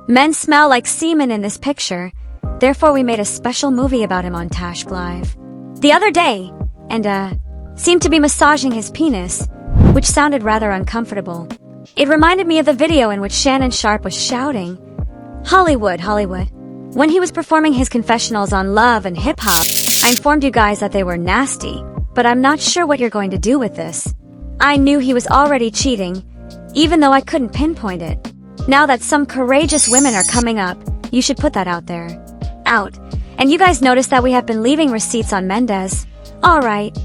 Men smell like semen in this picture, therefore we made a special movie about him on Tash Live the other day, and seemed to be massaging his penis, which sounded rather uncomfortable. It reminded me of the video in which Shannon Sharpe was shouting, Hollywood, Hollywood. When he was performing his confessionals on love and hip-hop, I informed you guys that they were nasty, but I'm not sure what you're going to do with this. I knew he was already cheating, even though I couldn't pinpoint it. Now that some courageous women are coming up, you should put that out there. Out. And you guys noticed that we have been leaving receipts on Mendeecees. Alright.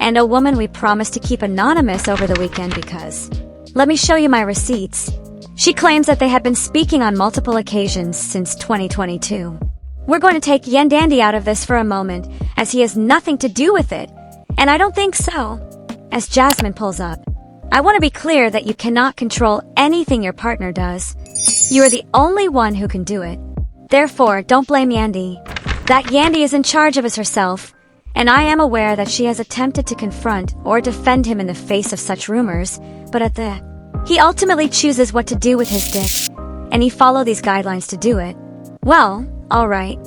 And a woman we promised to keep anonymous over the weekend because... Let me show you my receipts. She claims that they had been speaking on multiple occasions since 2022. We're going to take Yandy out of this for a moment, as he has nothing to do with it. And I don't think so. As Jasmine pulls up, I want to be clear that you cannot control anything your partner does. You are the only one who can do it. Therefore, don't blame Yandy. That Yandy is in charge of us herself, and I am aware that she has attempted to confront or defend him in the face of such rumors, but he ultimately chooses what to do with his dick, and he followed these guidelines to do it. Well, alright.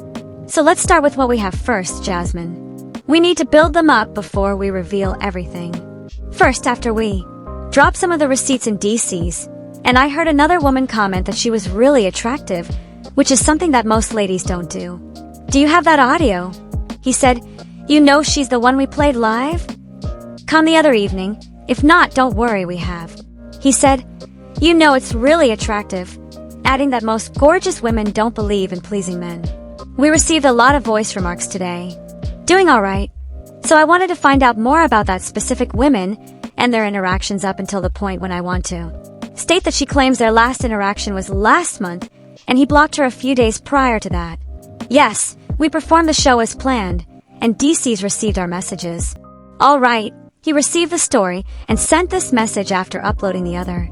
So let's start with what we have first, Jasmine. We need to build them up before we reveal everything. First, after we drop some of the receipts in Mendeecees, and I heard another woman comment that she was really attractive, which is something that most ladies don't do. Do you have that audio? He said, you know she's the one we played live? Come the other evening. If not, don't worry, we have. He said, you know it's really attractive, adding that most gorgeous women don't believe in pleasing men. We received a lot of voice remarks today. Doing alright. So I wanted to find out more about that specific women and their interactions up until the point when I want to state that she claims their last interaction was last month, and he blocked her a few days prior to that. Yes, we performed the show as planned, and Mendeecees received our messages. Alright, he received the story and sent this message after uploading the other.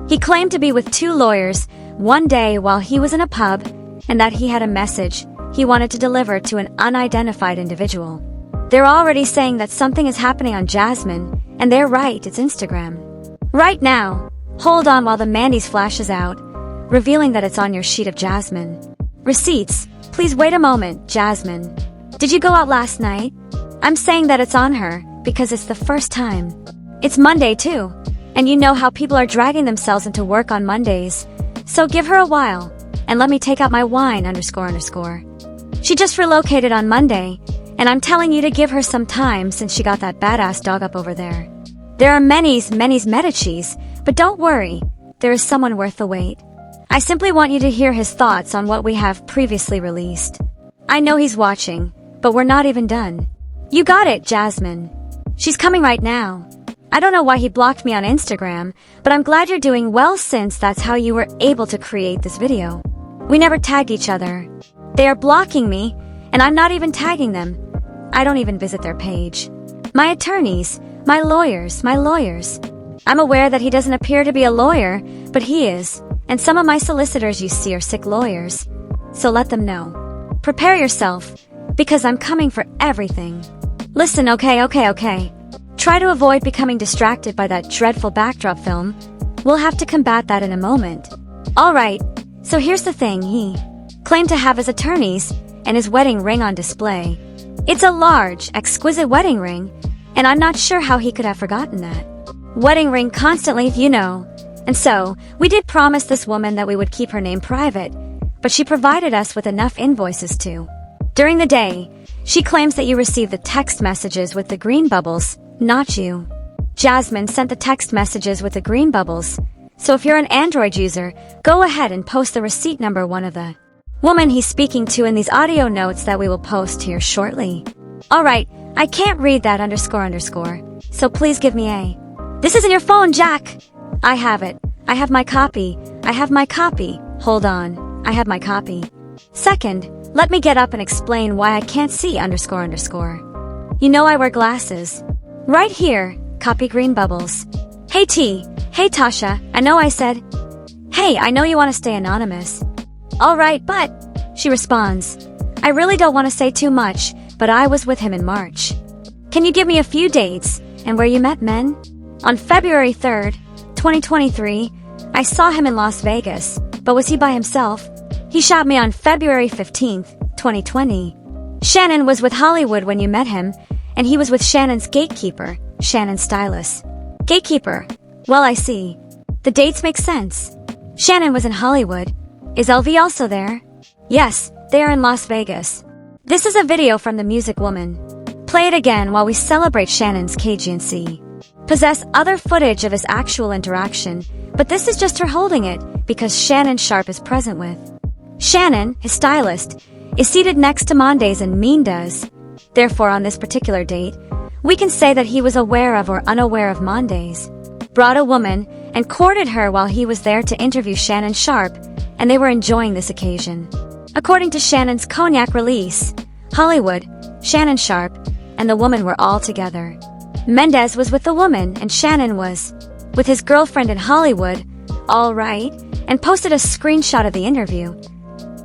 He claimed to be with two lawyers one day while he was in a pub, and that he had a message he wanted to deliver to an unidentified individual. They're already saying that something is happening on Jasmine, and they're right, it's Instagram. Right now, hold on while the Mendeecees flashes out, revealing that it's on your sheet of Jasmine. Receipts, please wait a moment, Jasmine. Did you go out last night? I'm saying that it's on her, because it's the first time. It's Monday too, and you know how people are dragging themselves into work on Mondays. So give her a while, and let me take out my wine __. She just relocated on Monday, and I'm telling you to give her some time since she got that badass dog up over there. There are many Mendeecees, but don't worry, there is someone worth the wait. I simply want you to hear his thoughts on what we have previously released. I know he's watching, but we're not even done. You got it, Jasmine. She's coming right now. I don't know why he blocked me on Instagram, but I'm glad you're doing well since that's how you were able to create this video. We never tagged each other. They are blocking me, and I'm not even tagging them. I don't even visit their page. My attorneys, my lawyers. I'm aware that he doesn't appear to be a lawyer, but he is, and some of my solicitors you see are sick lawyers. So let them know. Prepare yourself, because I'm coming for everything. Listen, okay. Try to avoid becoming distracted by that dreadful backdrop film. We'll have to combat that in a moment. Alright, so here's the thing, he claimed to have his attorneys and his wedding ring on display. It's a large, exquisite wedding ring, and I'm not sure how he could have forgotten that. Wedding ring constantly, you know. And so, we did promise this woman that we would keep her name private, but she provided us with enough invoices to. During the day, she claims that you received the text messages with the green bubbles, not you. Jasmine sent the text messages with the green bubbles, so if you're an Android user, go ahead and post the receipt number one of the woman he's speaking to in these audio notes that we will post here shortly. Alright, I can't read that __, so please give me a. This isn't your phone, Jack! I have it. I have my copy. Hold on. I have my copy. Second, let me get up and explain why I can't see __. You know I wear glasses. Right here, copy green bubbles. Hey T, hey Tasha, I know I said. Hey, I know you want to stay anonymous. Alright, but, she responds. I really don't want to say too much, but I was with him in March. Can you give me a few dates, and where you met men? On February 3rd, 2023, I saw him in Las Vegas, but was he by himself? He shot me on February 15th, 2020. Shannon was with Hollywood when you met him, and he was with Shannon's gatekeeper, Shannon's stylist. Gatekeeper. Well, I see. The dates make sense. Shannon was in Hollywood. Is LV also there? Yes, they are in Las Vegas. This is a video from the Music Woman. Play it again while we celebrate Shannon's KGNC. Possess other footage of his actual interaction, but this is just her holding it because Shannon Sharpe is present with. Shannon, his stylist, is seated next to Mendeecees and Mendeecees. Therefore, on this particular date, we can say that he was aware of or unaware of Mendeecees, brought a woman, and courted her while he was there to interview Shannon Sharpe, and they were enjoying this occasion. According to Shannon's cognac release, Hollywood, Shannon Sharpe, and the woman were all together. Mendeecees was with the woman and Shannon was with his girlfriend in Hollywood, all right, and posted a screenshot of the interview.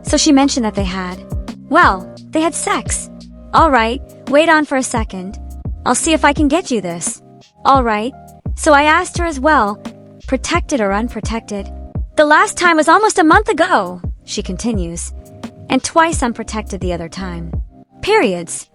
So she mentioned that they had sex. All right, wait on for a second. I'll see if I can get you this. All right. So I asked her as well, protected or unprotected. The last time was almost a month ago, she continues, and twice unprotected the other time. Periods.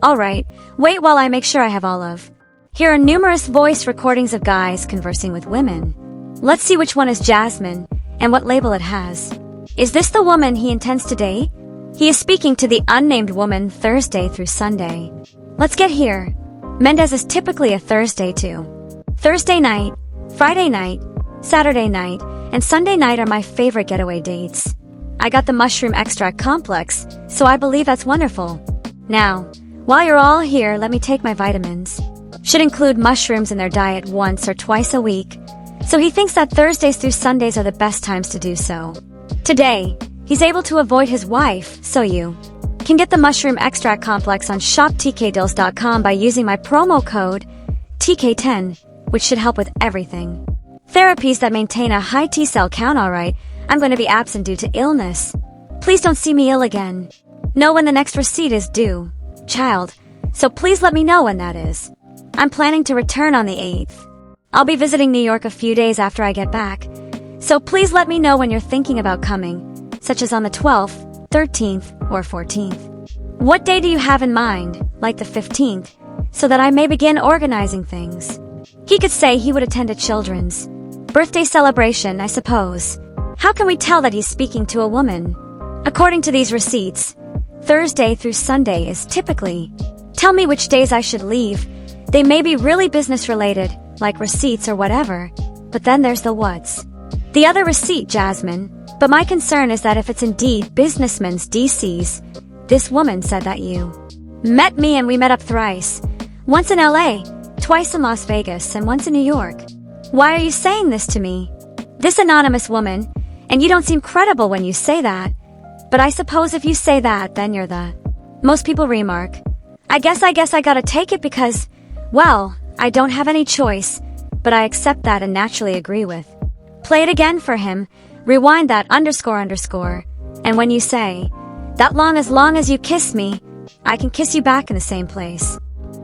All right, wait while I make sure I have all of. Here are numerous voice recordings of guys conversing with women. Let's see which one is Jasmine and what label it has. Is this the woman he intends to date? He is speaking to the unnamed woman Thursday through Sunday. Let's get here. Mendeecees is typically a Thursday too. Thursday night, Friday night, Saturday night, and Sunday night are my favorite getaway dates. I got the mushroom extract complex, so I believe that's wonderful. Now, while you're all here, let me take my vitamins. Should include mushrooms in their diet once or twice a week, so he thinks that Thursdays through Sundays are the best times to do so. Today, he's able to avoid his wife, so you can get the mushroom extract complex on shoptkdeals.com by using my promo code TK10, which should help with everything. Therapies that maintain a high T-cell count. Alright, I'm going to be absent due to illness. Please don't see me ill again. Know when the next receipt is due, child, so please let me know when that is. I'm planning to return on the 8th. I'll be visiting New York a few days after I get back, so please let me know when you're thinking about coming, such as on the 12th, 13th, or 14th. What day do you have in mind, like the 15th, so that I may begin organizing things? He could say he would attend a children's birthday celebration, I suppose. How can we tell that he's speaking to a woman? According to these receipts, Thursday through Sunday is typically. Tell me which days I should leave. They may be really business related, like receipts or whatever, but then there's the what's. The other receipt, Jasmine, but my concern is that if it's indeed businessmen's DCs, this woman said that you met me and we met up thrice. Once in LA, twice in Las Vegas, and once in New York. Why are you saying this to me? This anonymous woman, and you don't seem credible when you say that. But I suppose if you say that, then you're the. Most people remark. I guess I gotta take it because, well, I don't have any choice, but I accept that and naturally agree with. Play it again for him, rewind that __, and when you say, that long as you kiss me, I can kiss you back in the same place.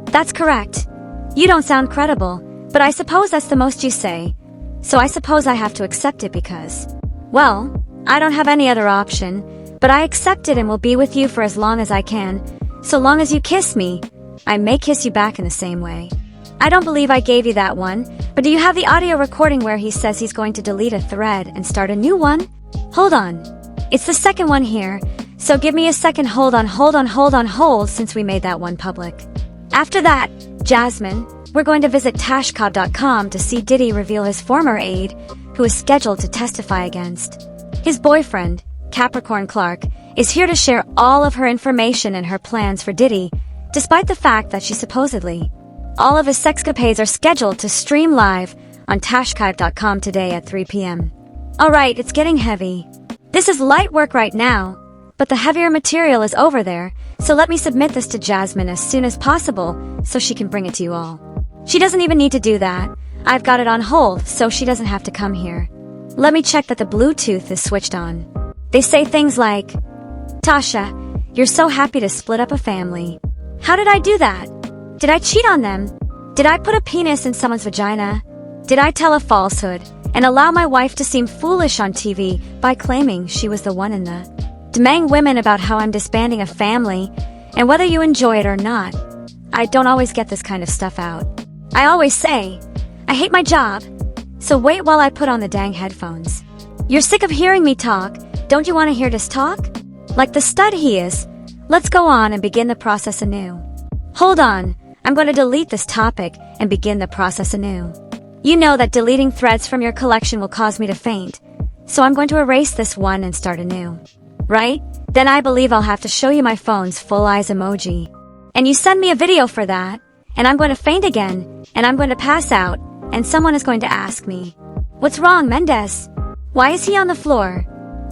That's correct. You don't sound credible, but I suppose that's the most you say. So I suppose I have to accept it because, well, I don't have any other option, but I accept it and will be with you for as long as I can. So long as you kiss me, I may kiss you back in the same way. I don't believe I gave you that one, but do you have the audio recording where he says he's going to delete a thread and start a new one? Hold on. It's the second one here, so give me a second. Hold on, since we made that one public. After that, Jasmine, we're going to visit Tashkov.com to see Diddy reveal his former aide, who is scheduled to testify against. His boyfriend, Capricorn Clark, is here to share all of her information and her plans for Diddy, despite the fact that she supposedly. All of his sexcapades are scheduled to stream live on Tashkov.com today at 3 p.m. Alright, it's getting heavy. This is light work right now, but the heavier material is over there, so let me submit this to Jasmine as soon as possible so she can bring it to you all. She doesn't even need to do that. I've got it on hold so she doesn't have to come here. Let me check that the Bluetooth is switched on. They say things like, Tasha, you're so happy to split up a family. How did I do that? Did I cheat on them? Did I put a penis in someone's vagina? Did I tell a falsehood and allow my wife to seem foolish on TV by claiming she was the one in the demanding women about how I'm disbanding a family, and whether you enjoy it or not. I don't always get this kind of stuff out. I always say, I hate my job, so wait while I put on the dang headphones. You're sick of hearing me talk, don't you want to hear this talk? Like the stud he is, let's go on and begin the process anew. Hold on, I'm going to delete this topic and begin the process anew. You know that deleting threads from your collection will cause me to faint, so I'm going to erase this one and start anew. Right? Then I believe I'll have to show you my phone's full eyes emoji. And you send me a video for that, and I'm going to faint again, and I'm going to pass out, and someone is going to ask me, "What's wrong, Mendeecees? Why is he on the floor?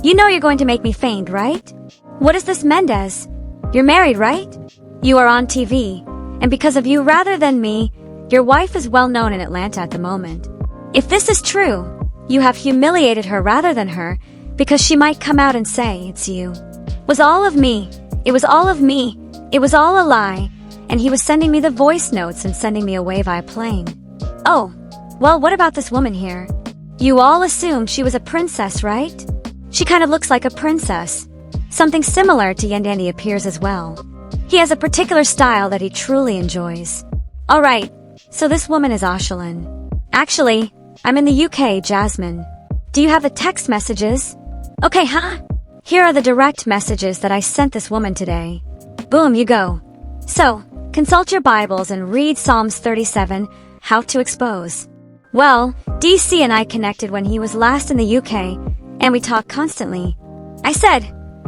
You know you're going to make me faint, right? What is this, Mendeecees? You're married, right? You are on TV, and because of you rather than me, your wife is well known in Atlanta at the moment. If this is true, you have humiliated her rather than her, because she might come out and say it's you. Was all of me. It was all of me. It was all a lie, and he was sending me the voice notes and sending me away via plane. Oh, well, what about this woman here? You all assumed she was a princess, right? She kind of looks like a princess. Something similar to Yandy appears as well. He has a particular style that he truly enjoys. Alright, so this woman is Ashlyn. Actually, I'm in the UK, Jasmine. Do you have the text messages? Okay, huh? Here are the direct messages that I sent this woman today. Boom, you go. So, consult your Bibles and read Psalms 37, How to Expose. Well, DC and I connected when he was last in the UK, and we talk constantly. I said,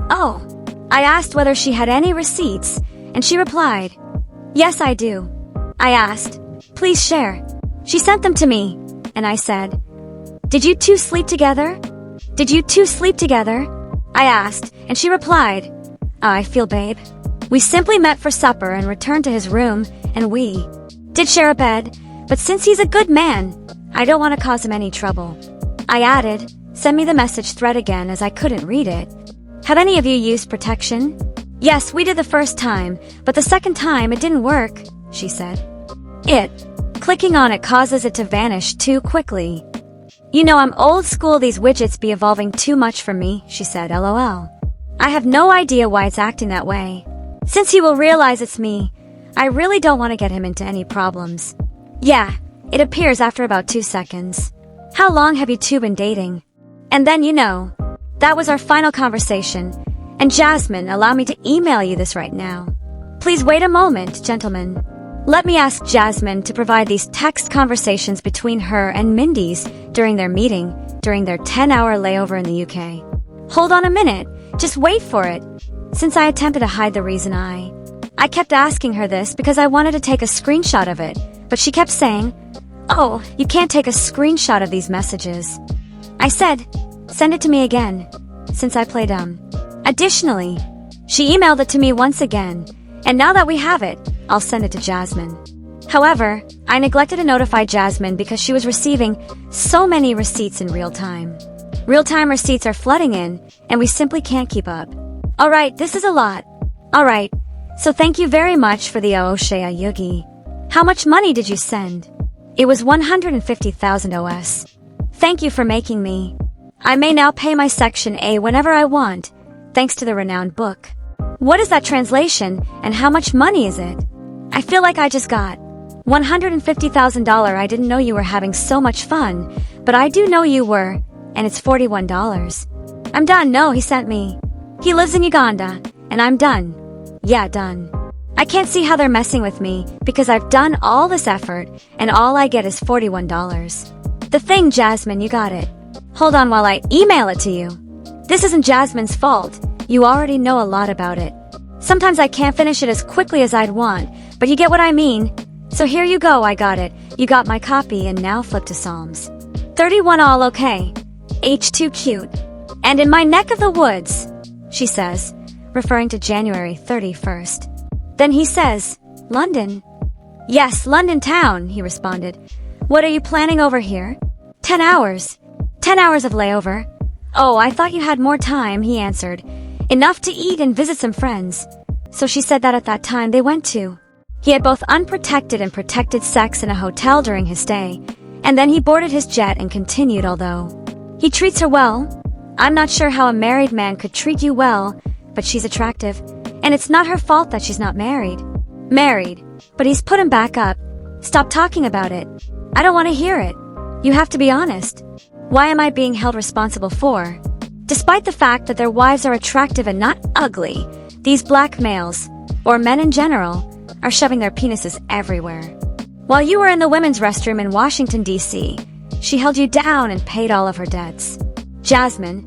"Oh." I asked whether she had any receipts, and she replied, "Yes, I do." I asked, "Please share." She sent them to me, and I said, "Did you two sleep together? Did you two sleep together?" I asked, and she replied, "I feel, babe." We simply met for supper and returned to his room, and we did share a bed, but since he's a good man, I don't want to cause him any trouble. I added, "Send me the message thread again as I couldn't read it." Have any of you used protection? Yes, we did the first time, but the second time it didn't work, she said. Clicking on it causes it to vanish too quickly. You know I'm old school, these widgets be evolving too much for me, she said, LOL. I have no idea why it's acting that way. Since he will realize it's me, I really don't want to get him into any problems. Yeah, it appears after about 2 seconds. How long have you two been dating? And then that was our final conversation. And Jasmine, allow me to email you this right now. Please wait a moment, gentlemen. Let me ask Jasmine to provide these text conversations between her and Mendeecees during their meeting, during their 10-hour layover in the UK. Hold on a minute, just wait for it. Since I attempted to hide the reason I kept asking her this because I wanted to take a screenshot of it, but she kept saying, "Oh, you can't take a screenshot of these messages." I said, "Send it to me again," since I play dumb. Additionally, she emailed it to me once again, and now that we have it, I'll send it to Jasmine. However, I neglected to notify Jasmine because she was receiving so many receipts in real time. Real-time receipts are flooding in, and we simply can't keep up. Alright, this is a lot. Alright, so thank you very much for the Aoshea Yugi. How much money did you send? It was 150,000 OS. Thank you for making me. I may now pay my Section A whenever I want, thanks to the renowned book. What is that translation, and how much money is it? I feel like I just got $150,000. I didn't know you were having so much fun, but I do know you were, and it's $41. I'm done. No, he sent me. He lives in Uganda, and I'm done. Yeah, done. I can't see how they're messing with me, because I've done all this effort, and all I get is $41. The thing, Jasmine, you got it. Hold on while I email it to you. This isn't Jasmine's fault. You already know a lot about it. Sometimes I can't finish it as quickly as I'd want, but you get what I mean. So here you go, I got it. You got my copy, and now flip to Psalms 31. All okay. H2 cute. And in my neck of the woods, she says, referring to January 31st. Then he says, London. Yes, London town, he responded. What are you planning over here? 10 hours. 10 hours of layover. Oh, I thought you had more time, he answered. Enough to eat and visit some friends. So she said that at that time they went to. He had both unprotected and protected sex in a hotel during his stay, And then he boarded his jet and continued, although he treats her well. I'm not sure how a married man could treat you well, but she's attractive. And it's not her fault that she's not married. Married. But he's put him back up. Stop talking about it. I don't want to hear it. You have to be honest. Why am I being held responsible for? Despite the fact that their wives are attractive and not ugly, these black males, or men in general, are shoving their penises everywhere. While you were in the women's restroom in Washington, D.C., she held you down and paid all of her debts. Jasmine,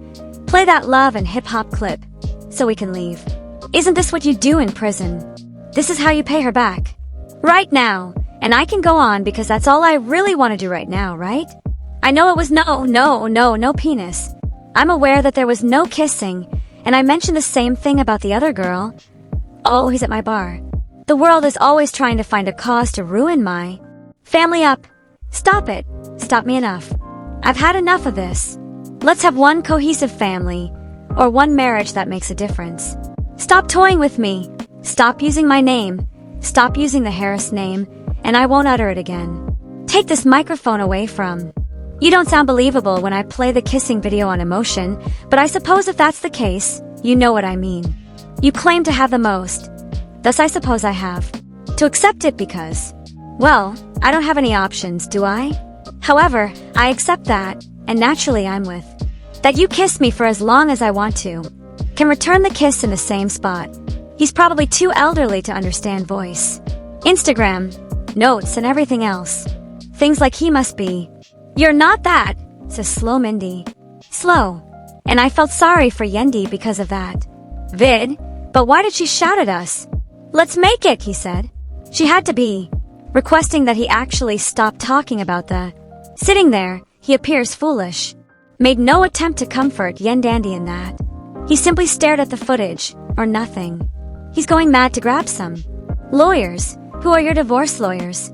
play that love and hip-hop clip, so we can leave. Isn't this what you do in prison? This is how you pay her back. Right now, and I can go on because that's all I really want to do right now, right? I know it was no penis. I'm aware that there was no kissing, and I mentioned the same thing about the other girl. Oh, he's at my bar. The world is always trying to find a cause to ruin my family up. Stop it. Stop me enough. I've had enough of this. Let's have one cohesive family, or one marriage that makes a difference. Stop toying with me. Stop using my name. Stop using the Harris name, and I won't utter it again. Take this microphone away from. You don't sound believable when I play the kissing video on emotion, but I suppose if that's the case, you know what I mean. You claim to have the most. Thus I suppose I have to accept it because, well, I don't have any options, do I? However, I accept that, and naturally I'm with that you kiss me for as long as I want to. Can return the kiss in the same spot. He's probably too elderly to understand voice. Instagram, notes, and everything else. Things like he must be. You're not that, says Slow Mindy. Slow. And I felt sorry for Yandy because of that. Vid, but why did she shout at us? Let's make it, he said. She had to be. Requesting that he actually stop talking about the. Sitting there, he appears foolish. Made no attempt to comfort Yandy in that. He simply stared at the footage, or nothing. He's going mad to grab some. Lawyers, who are your divorce lawyers?